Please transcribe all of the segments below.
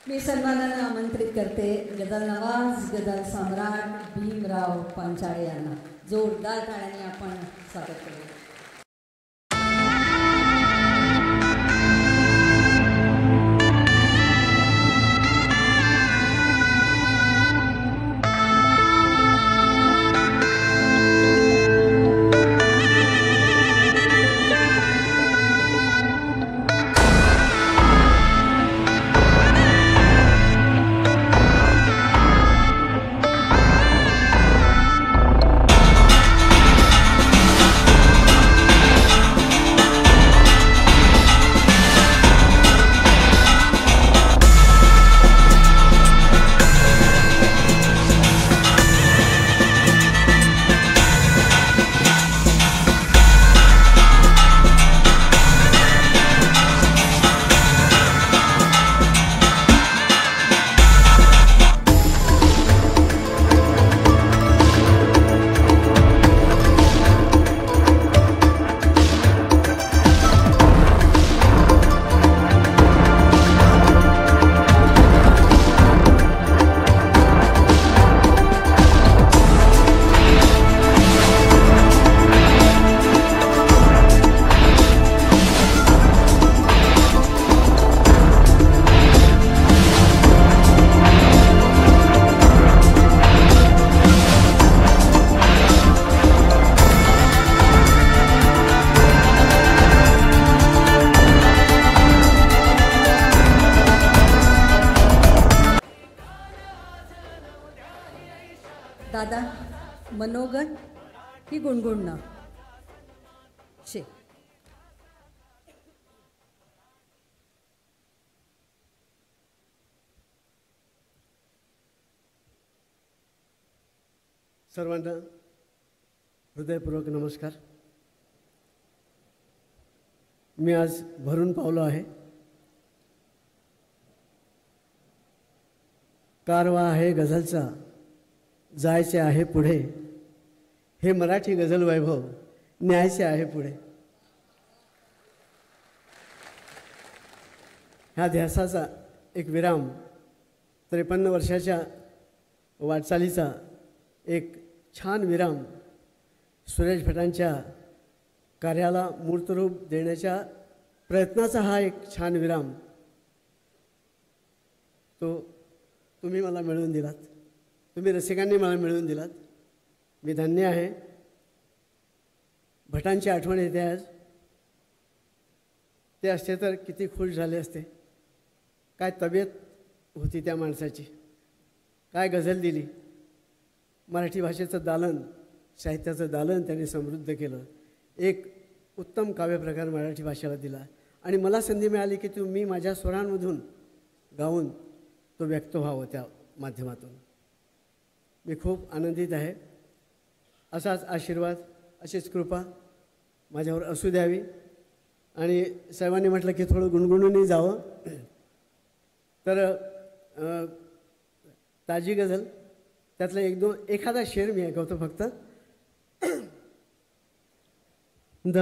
मी सन्मानाने आमंत्रित करते गजल नवाज गजल सम्राट भीमराव पांचाळे यांना. जोरदार टाळ्यांनी आपण स्वागत करूया. दादा मनोगत ही गुणगुणणं शे. सर्वांना हृदयपूर्वक नमस्कार. मी आज भरून पावलो आहे. कारवा आहे गझलचा, जायचे आहे पुढे, हे मराठी गझल वैभव न्यायचे आहे पुढे. ह्या ध्यासाचा एक विराम, 53 वर्षाच्या वाटचालीचा एक छान विराम, सुरेश भटांच्या कार्याला मूर्तरूप देण्याच्या प्रयत्नाचा हा एक छान विराम, तो तुम्ही मला मिळवून दिलात, तुम्ही रसिकांनी मला मिळवून दिलात. मी धन्य आहे. भटांची आठवण येते आज. ते असते तर किती खुश झाले असते. काय तब्येत होती त्या माणसाची, काय गझल दिली. मराठी भाषेचं दालन, साहित्याचं दालन त्यांनी समृद्ध केलं. एक उत्तम काव्यप्रकार मराठी भाषेला दिला आणि मला संधी मिळाली की मी माझ्या स्वरांमधून गाऊन तो व्यक्त व्हावं त्या माध्यमातून. मी खूप आनंदित आहे. असाच आशीर्वाद, अशीच कृपा माझ्यावर असू द्यावी. आणि साहेबांनी म्हटलं की थोडं गुणगुणूनही जावं, तर ताजी गझल त्यातलं एखादा शेर मी ऐकवतो फक्त. द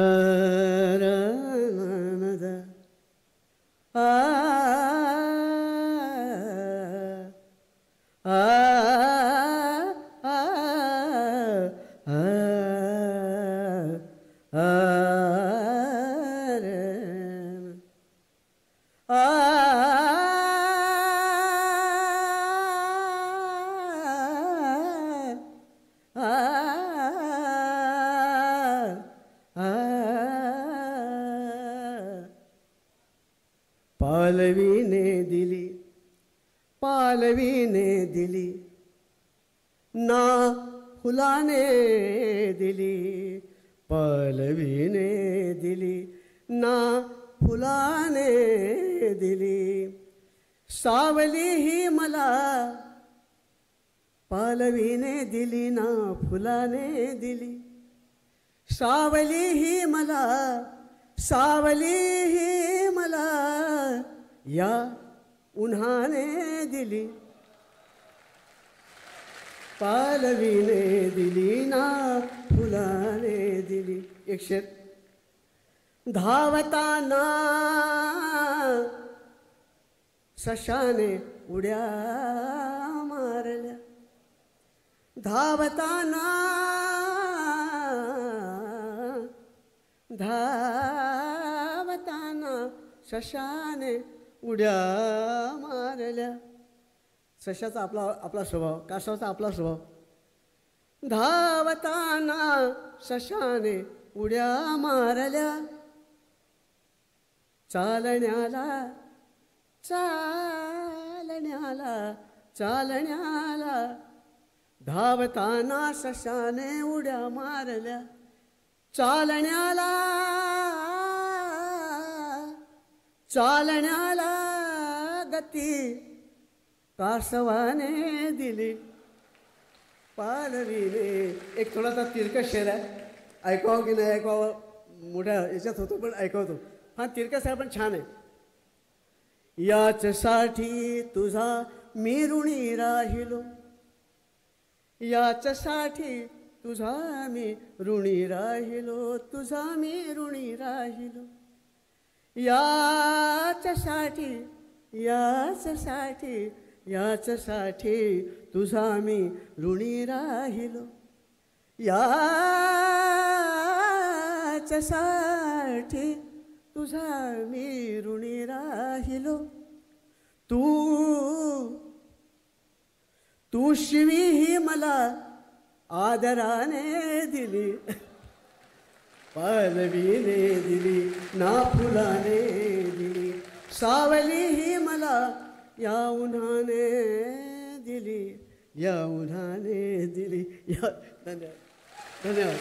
पालवीने दिली ना फुलाने दिली, पालवीने दिली ना फुलाने दिली. सावली ही मला पालवीने दिली ना फुलाने दिली. सावली ही मला, सावली ही मला या उन्हाने दिली. पालवीने दिली ना फुलाने दिली. एक शेर. धावताना सशाने उड्या मारल्या धावताना सशाने उड्या मारल्या. सशाचा आपला स्वभाव, कासवाचा आपला स्वभाव. धावताना सशाने उड्या मारल्या चालण्याला धावताना सशाने उड्या मारल्या चालण्याला गती कासवाने दिली पालवीने. एक थोडासा तिरकस शेर आहे, ऐकावं की नाही ऐकावं मोठ्या याच्यात होतो पण ऐकवतो. हा तिरकस आहे पण छान आहे. याचसाठी तुझा मी ऋणी राहिलो, याचसाठी तुझा मी ऋणी राहिलो, तुझा मी ऋणी राहिलो. याचसाठी तुझा मी ऋणी राहिलो, याचसाठी तुझा मी ऋणी राहिलो. तू शिवी ही मला आदराने दिली, पालवीने दिली ना फुलाने दिली. सावली ही मला या उन्हाने दिली, या उन्हाने दिली. धन्यवाद.